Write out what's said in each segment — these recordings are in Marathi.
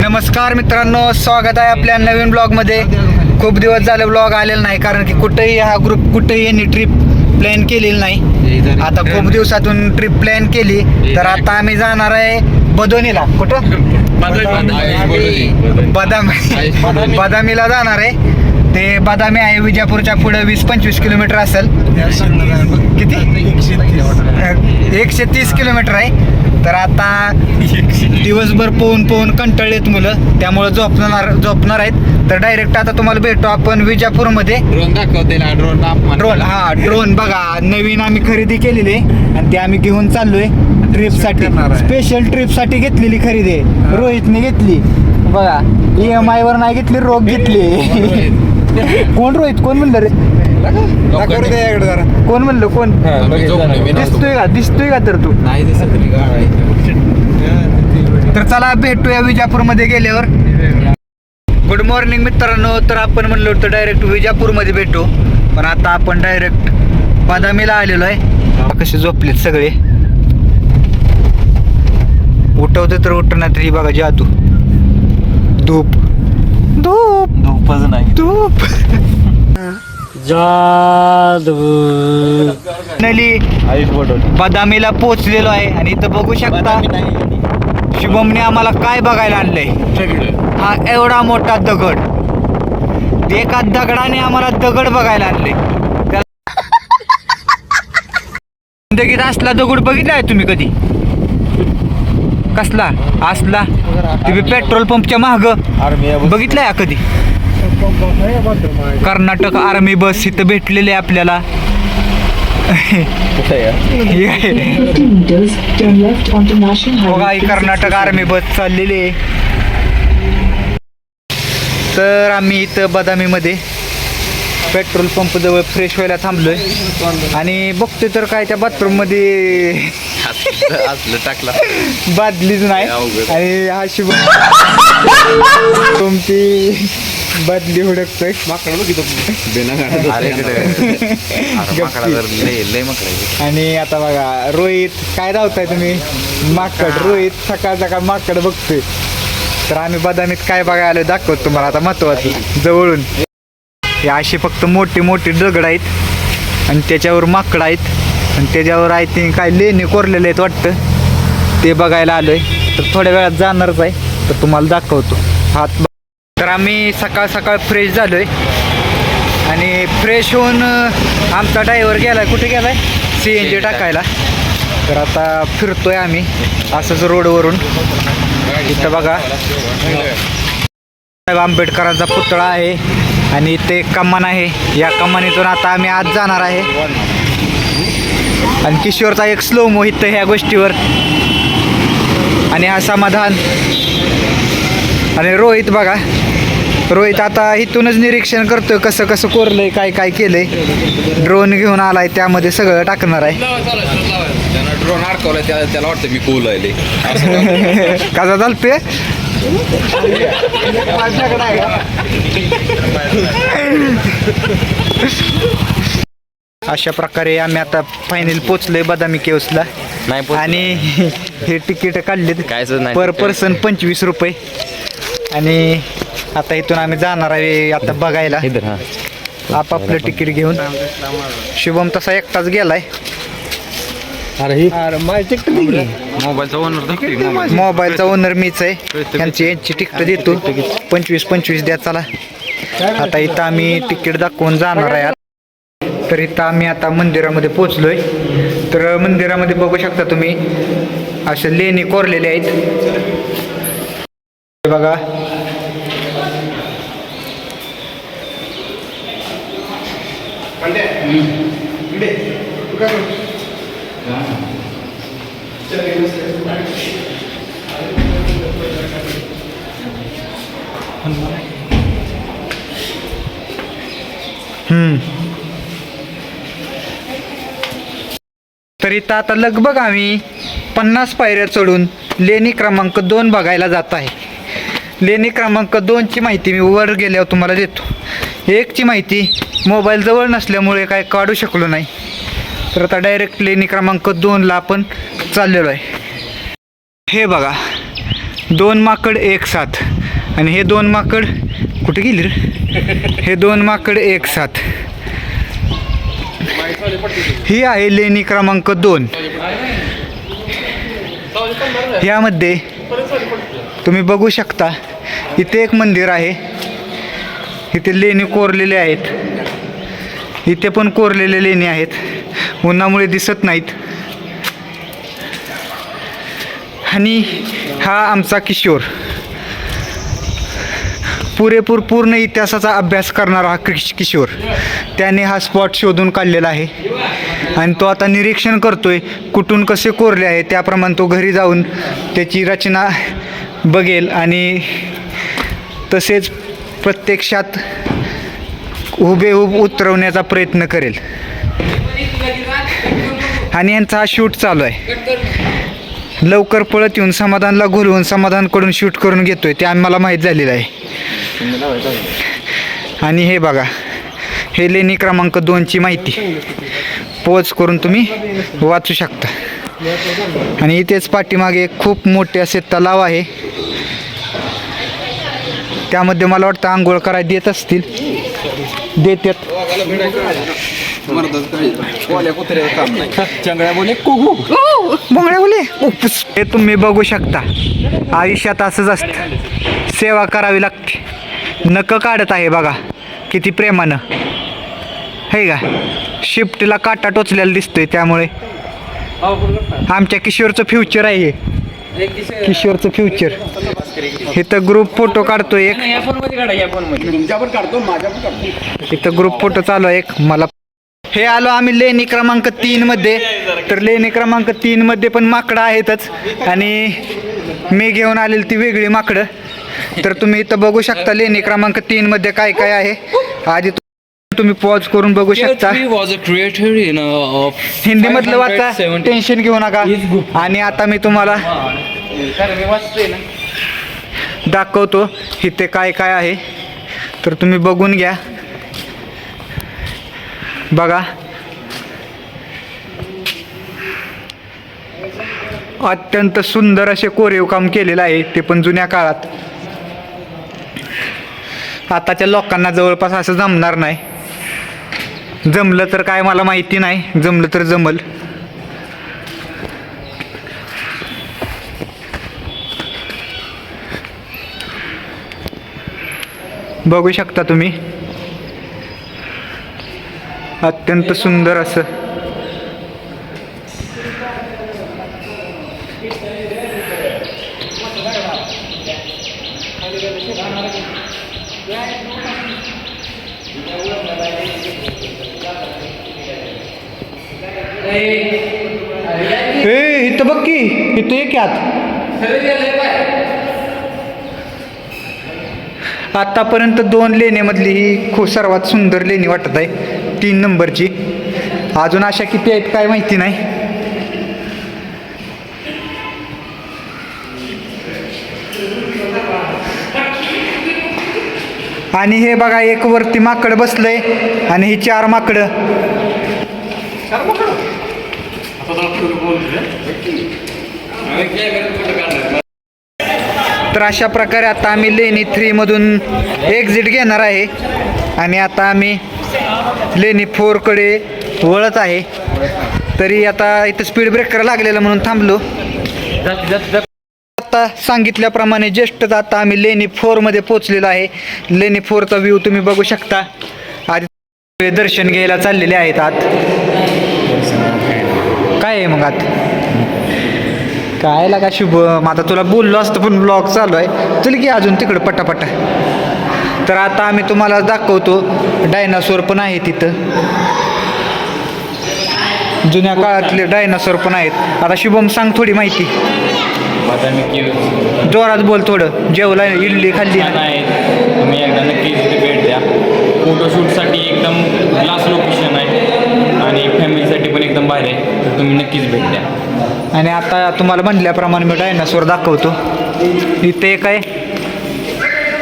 नमस्कार मित्रांनो, स्वागत आहे आपल्या नवीन ब्लॉगमध्ये. खूप दिवस झाले ब्लॉग आलेला नाही, कारण की कुठेही हा ग्रुप कुठेही यांनी ट्रिप प्लॅन केलेली नाही. आता खूप दिवसातून ट्रिप प्लॅन केली, तर आता आम्ही जाणार आहे बदोनीला. कुठं? बदामीला जाणार आहे. ते बदामी आहे विजापूरच्या पुढे 20-25 किलोमीटर असेल. किती? 130 किलोमीटर आहे. तर आता दिवसभर पोहून कंटाळलेत मुलं, त्यामुळे झोपणार आहेत. तर डायरेक्ट आता तुम्हाला भेटतो आपण विजापूरमध्ये. ड्रोन बघा, नवीन आम्ही खरेदी केलेली आहे आणि ते आम्ही घेऊन चाललोय ट्रिपसाठी. स्पेशल ट्रिपसाठी घेतलेली खरेदी आहे. रोहितने घेतली बघा, EMI वर नाही घेतली, रोख घेतली. कोण रोहित? कोण म्हणलं रे? कोण म्हणलं? कोण दिसतोय का तर तू नाही दिसत? तर चला भेटूया विजापूरमध्ये गेल्यावर. गुड मॉर्निंग मित्रांनो. तर आपण म्हणलो होतं डायरेक्ट विजापूरमध्ये भेटू, पण आता आपण डायरेक्ट बदामीला आलेलो आहे. कसे झोपलेत सगळे. उठवते तर उठणार तरी बघा जादू. धूप धूपच नाही, धूप जादू. बदामीला पोहोचलेलो आहे आणि इथं बघू शकता शुभमने आम्हाला काय बघायला आणलंय. हा एवढा मोठा दगड, एका दगडाने आम्हाला दगड बघायला आणले. जिंदगीत असला दगड बघितला आहे तुम्ही कधी? कसला असला? तुम्ही पेट्रोल पंपच्या माग बघितलाय कधी? कर्नाटक आर्मी बस इथं भेटलेली आपल्याला. बघा, ही कर्नाटक आर्मी बस चाललेली आहे. तर आम्ही इथं बदामीमध्ये पेट्रोल पंप जवळ फ्रेश व्हायला थांबलोय आणि बघतोय तर काय त्या बाथरूम मध्ये असलं टाकला बादलीच नाही. आणि हा शुभ तुमची बादली हुडकतोय. आणि आता बघा रोहित, काय धावताय तुम्ही? माकड. रोहित सकाळ सकाळ माकड बघतोय. तर आम्ही बदामीत काय बघायला आलोय दाखवतो तुम्हाला आता महत्वाचं जवळून. हे असे फक्त मोठी मोठी दगड आहेत आणि त्याच्यावर माकड आहेत आणि त्याच्यावर आय थिंक काय लेणी कोरलेले आहेत वाटतं, ते बघायला आलोय. तर थोड्या वेळात जाणारच आहे, तर तुम्हाला दाखवतो. हात. तर आम्ही सकाळ सकाळ फ्रेश झालोय आणि फ्रेश होऊन आमचा ड्रायव्हर गेलाय. कुठे गेलाय? CNG टाकायला. तर आता फिरतोय आम्ही असंच रोडवरून. इथं बघा आंबेडकरांचा पुतळा आहे आणि इथे कमान आहे. या कमानीतून आता आम्ही आज जाणार आहे. आणि किशोरचा एक स्लो मो इथं ह्या गोष्टीवर. आणि हा समाधान. आणि रोहित बघा, रोहित आता इथूनच निरीक्षण करतोय कसं कसं कोरलंय, काय काय केलंय. ड्रोन घेऊन आलाय, त्यामध्ये सगळं टाकणार आहे. ड्रोन अडकवलाय, त्याला वाटतं मी कोलायले. कसा चालतोय? अशा प्रकारे आम्ही आता फायनल पोचलोय बदामी केव्सला. आणि हे तिकीट काढलेत पर पर्सन 25 रुपये. आणि आता इथून आम्ही जाणार आहे आता बघायला आपापलं तिकीट घेऊन. शुभम तसा एकटाच गेलाय. मोबाईलचा ओनर मीच आहे. यांची तिकीट देतो. 25 द्या. चला आता इथं आम्ही तिकीट दाखवून जाणार आहे. तर इथं आम्ही आता मंदिरामध्ये पोचलोय. तर मंदिरामध्ये बघू शकता तुम्ही असे लेणी कोरलेले आहेत बघा. तर इथं आता लगभग आम्ही 50 पायऱ्या चढून लेणी क्रमांक 2 बघायला जात आहे. लेणी क्रमांक 2ची माहिती मी वर गेल्यावर तुम्हाला देतो. 1ची माहिती मोबाईल जवळ नसल्यामुळे काय काढू शकलो नाही. तर आता डायरेक्ट लेणी क्रमांक 2ला आपण चाललेलो आहे. हे बघा दोन माकड एक साथ. आणि हे दोन माकड कुठे गेली रे? हे दोन माकड एक साथ. ही आहे लेणी क्रमांक 2. यामध्ये तुम्ही बघू शकता इथे एक मंदिर आहे. इथे लेणी कोरलेले आहेत. इथे पण कोरलेले लेणी आहेत. उन्हामुळे दिसत नाहीत. आणि हा आमचा किशोर, पुरेपूर पूर्ण इतिहासाचा अभ्यास करणारा हा किशोर. त्याने हा स्पॉट शोधून काढलेला आहे आणि तो आता निरीक्षण करतोय कुठून कसे कोरले आहे. त्याप्रमाणे तो घरी जाऊन त्याची रचना बघेल आणि तसेच प्रत्यक्षात हुबेहूब उतरवण्याचा प्रयत्न करेल. आणि यांचा हा शूट चालू आहे. लवकर पळत येऊन समाधानला घोलवून समाधानकडून शूट करून घेतोय ते आम्हाला माहीत झालेलं आहे. आणि हे बघा, हे लेणी क्रमांक 2ची माहिती पोच करून तुम्ही वाचू शकता. आणि इथेच पाठीमागे एक खूप मोठे असे तलाव आहे. त्यामध्ये मला वाटतं आंघोळ करायला देत असतील, देतात. बोंगड्या बोले उपस. हे तुम्ही बघू शकता. आयुष्यात असंच असतं, सेवा करावी लागते. नकं काढत आहे बघा किती प्रेमानं, हे का. शिफ्टला काटा टोचलेला दिसतोय. त्यामुळे आमच्या किशोरचं फ्युचर आहे हे. किशोरचं फ्युचर. इथं ग्रुप फोटो काढतोय एक. इथं ग्रुप फोटो चालू आहे एक. मला हे आलो आम्ही लेणी क्रमांक 3 मध्ये. तर लेणी क्रमांक 3 मध्ये पण माकडं आहेतच. आणि मी घेऊन आलेली ती वेगळी माकडं. तर तुम्ही इथं बघू शकता लेणी क्रमांक 3 मध्ये काय काय आहे. आधी तुम्ही पॉज करून बघू शकता. हिंदी मधलं वाचा, टेन्शन घेऊ नका. आणि आता मी तुम्हाला दाखवतो इथे काय काय आहे. तर तुम्ही बघून घ्या. बघा, अत्यंत सुंदर असे कोरीव काम केलेलं आहे, ते पण जुन्या काळात. आताच्या लोकांना जवळपास असं जमणार नाही. जमलं तर काय मला माहिती नाही, जमलं तर जमल. बघू शकता तुम्ही, अत्यंत सुंदर असं. इथं बघ की, इथं एक आत. आतापर्यंत 2 लेण्यामधली ही खूप सर्वात सुंदर लेणी वाटत आहे, 3 नंबरची. अजून अशा किती आहेत काय माहिती नाही. आणि हे बघा, एक वरती माकड बसलंय आणि ही 4 माकडं. तर अशा प्रकारे आता आम्ही लेणी 3 मधून एक्झिट घेणार आहे. आणि आता आम्ही लेणी 4 कडे वळत आहे. तरी आता इथं स्पीड ब्रेकर लागलेलं म्हणून थांबलो. आता सांगितल्याप्रमाणे जस्ट आता आम्ही लेणी 4 मध्ये पोहोचलेलो आहे. लेणी 4चा व्ह्यू तुम्ही बघू शकता. आधी दर्शन घ्यायला चाललेले आहेत आत. काय आहे मग आत काय लागा शुभम, आता तुला बोललो असतं पण ब्लॉग चालू आहे. चल की अजून तिकडं पटापटा. तर आता आम्ही तुम्हाला दाखवतो, डायनासोर पण आहे तिथं. जुन्या काळातले डायनासोर पण आहेत. आता शुभम सांग थोडी माहिती. जोरात बोल थोडं. जेवला, इडली खाल्ली नाही, तुम्ही एकदा नक्कीच भेट द्या. फोटोशूटसाठी एकदम क्लास लोकेशन आहे आणि फॅमिलीसाठी पण एकदम भारी आहे. तर तुम्ही नक्कीच भेट द्या. आणि आता तुम्हाला म्हटल्याप्रमाणे मी डायनासोर दाखवतो. इथे एक आहे,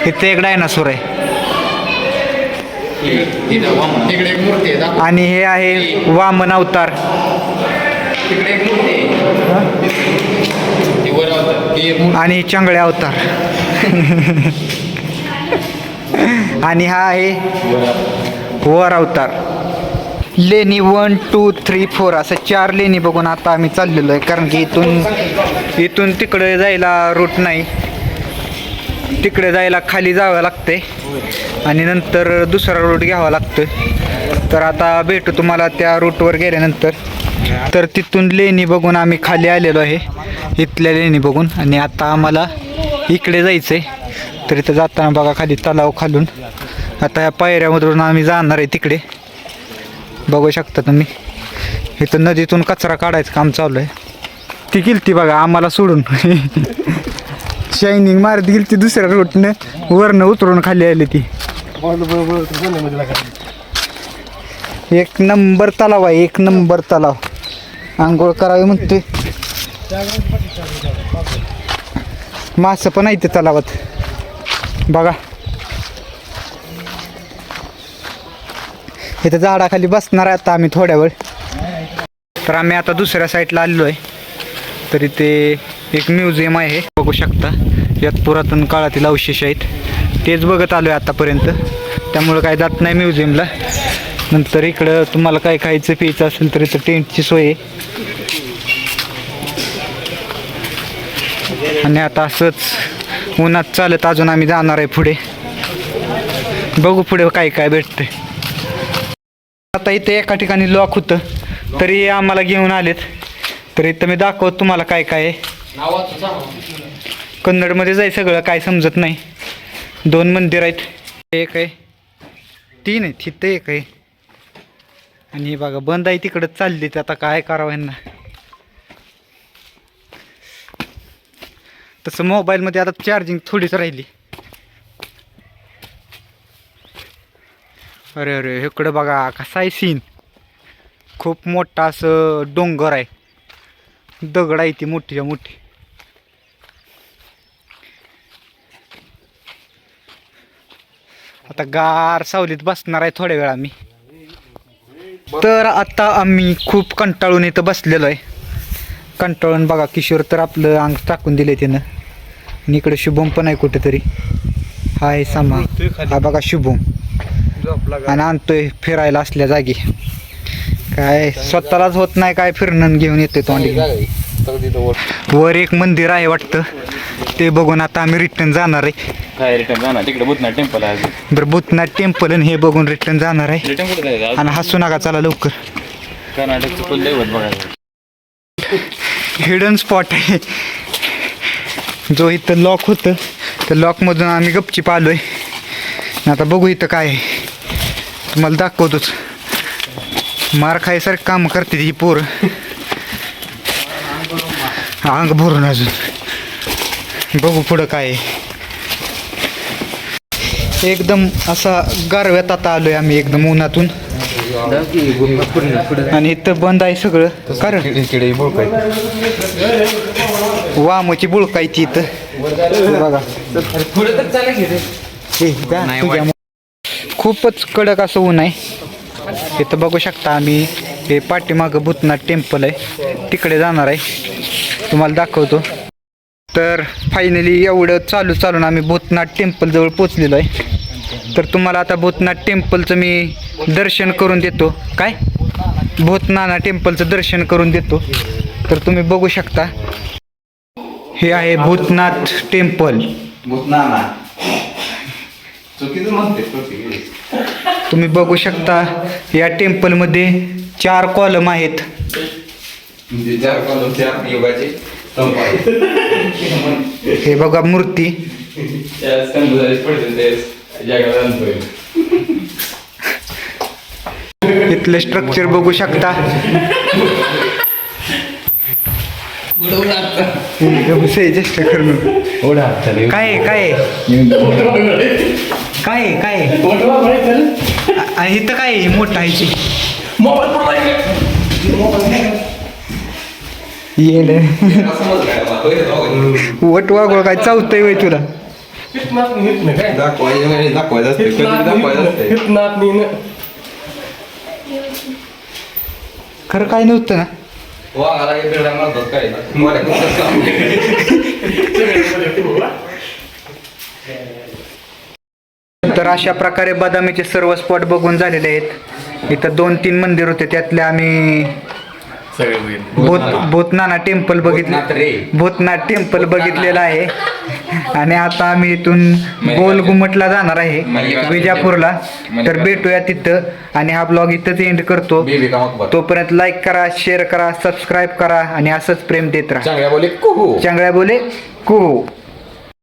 इथे एक डायनासोर आहे. आणि हे आहे वामन अवतार. वर होता ते आणि चांगळे अवतार. आणि हा आहे वर अवतार. लेणी 1 2 3 4 असं 4 लेणी बघून आता आम्ही चाललेलो आहे, कारण की इथून तिकडे जायला रूट नाही. तिकडे जायला खाली जावं लागतंय आणि नंतर दुसरा रूट घ्यावा लागतोय. तर आता भेटू तुम्हाला त्या रूटवर गेल्यानंतर. तर तिथून लेणी बघून आम्ही खाली आलेलो आहे, इथल्या लेणी बघून. आणि आता आम्हाला इकडे जायचं आहे. तर इथं जाताना बघा खाली तलाव खालून. आता ह्या पायऱ्यामधून आम्ही जाणार आहे तिकडे, बघू शकता तुम्ही. इथं नदीतून कचरा काढायचं काम चालू आहे. ती गेलती बघा आम्हाला सोडून. शायनिंग मारत गेली ती दुसऱ्या रोडनं, वरनं उतरून खाली आली ती. एक नंबर तलाव आहे, एक नंबर तलाव. आंघोळ करावी म्हणते. मासं पण आहे ते तलावात बघा. इथं झाडाखाली बसणार आहे आता आम्ही थोड्या वेळ. तर आम्ही आता दुसऱ्या साईडला आलेलो आहे. तर इथे एक म्युझियम आहे, बघू शकता. यात पुरातन काळातील अवशेष आहेत, तेच बघत आलो आहे आतापर्यंत. त्यामुळं काय जात नाही म्युझियमला. नंतर इकडं तुम्हाला काय खायचं प्यायचं असेल तर इथं टेंटची सोय आहे. आणि आता असंच उन्हात चालत अजून आम्ही जाणार आहे पुढे. बघू पुढे काय काय भेटतंय. आता इथे एका ठिकाणी लॉक होतं, तरी आम्हाला घेऊन आलेत. तर इथं मी दाखवत तुम्हाला काय काय आहे. कन्नडमध्ये जाय सगळं, काय समजत नाही. 2 मंदिर आहेत, एक आहे 3 आहेत, तिथं एक आहे. आणि हे बघा बंद आहे, तिकडं चालली. आता काय करावं यांना. तसं मोबाईलमध्ये आता चार्जिंग थोडीच राहिली. अरे अरे इकडं बघा कसा आहे सीन. खूप मोठा असं डोंगर आहे, दगड आहे ती मोठीच्या मोठी. आता गार सावलीत बसणार आहे थोड्या वेळ आम्ही. तर आता आम्ही खूप कंटाळून इथं बसलेलो आहे. कंटाळून बघा किशोर तर आपलं अंग टाकून दिले त्यानं. आणि इकडे शुभम पण आहे कुठेतरी. हा आहे सामा, हा बघा शुभम. आणि आणतोय फिरायला असल्या जागी. काय स्वतःलाच होत नाही काय फिरणं, घेऊन येते तोंडी. वर एक मंदिर आहे वाटतं, ते बघून आता आम्ही रिटर्न जाणार आहे. काय रिटर्न जाणार तिकडे भूतनाथ टेम्पल आहे. बरं भूतनाथ टेम्पल आणि हे बघून रिटर्न जाणार आहे. रिटर्न कुठे जायचं? आणि हसू नका, चला लवकर. कर्नाटकचं कुलदैवत बघायचं. हिडन स्पॉट आहे जो इथं लॉक होतं. तर लॉकमधून आम्ही गपचीप आलो आहे. आता बघू इथं काय आहे, तुम्हाला दाखवतोच. मार खायसारखं काम करते ही पोरं, अंग भरून. अजून बघू पुढं काय आहे. एकदम असा गारव्यात आता आलोय आम्ही, एकदम उन्हातून. आणि इथं बंद आहे सगळं. कारण वामची बुळकायची इथं बघा. खूपच कडक असं ऊन आहे इथं, बघू शकता आम्ही. हे पाठीमागं भूतनाथ टेम्पल आहे, तिकडे जाणार आहे, तुम्हाला दाखवतो. तर फायनली एवढं चालून आम्ही भूतनाथ टेम्पल जवळ पोचलेलो आहे. तर तुम्हाला आता भूतनाथ टेम्पलचं मी दर्शन करून देतो. काय भूतनाना टेम्पलचं दर्शन करून देतो. तर तुम्ही बघू शकता, हे आहे भूतनाथ टेम्पल. तुम्ही बघू शकता या टेम्पलमध्ये 4 कॉलम आहेत. हे बघा मूर्ती. इथलं स्ट्रक्चर बघू शकता. काय काय काय काय इथं काय मोठा आहे वट वागळ काय चावतंय वय तुला. खरं काय नव्हतं ना. वाघाला हे बेडा मारतात काय मोठ्या कुत्र्याचं काम. तर अशा प्रकारे बदामीचे सर्व स्पॉट बघून झालेले आहेत. इथं 2-3 मंदिर होते, त्यातले आम्ही भूतनाथ टेम्पल भूतनाथ रे. बघितले, भूतनाथ टेम्पल बघितलेलं आहे. आणि आता आम्ही इथून गोल घुमटला जाणार आहे विजापूरला. तर भेटूया तिथं आणि हा ब्लॉग इथंच एंड करतो. बेबी का मकबर. तोपर्यंत लाईक करा, शेअर करा, सबस्क्राईब करा आणि असंच प्रेम देत राहा. चांगल्या बोले कुहू. चांगल्या बोले कुहू.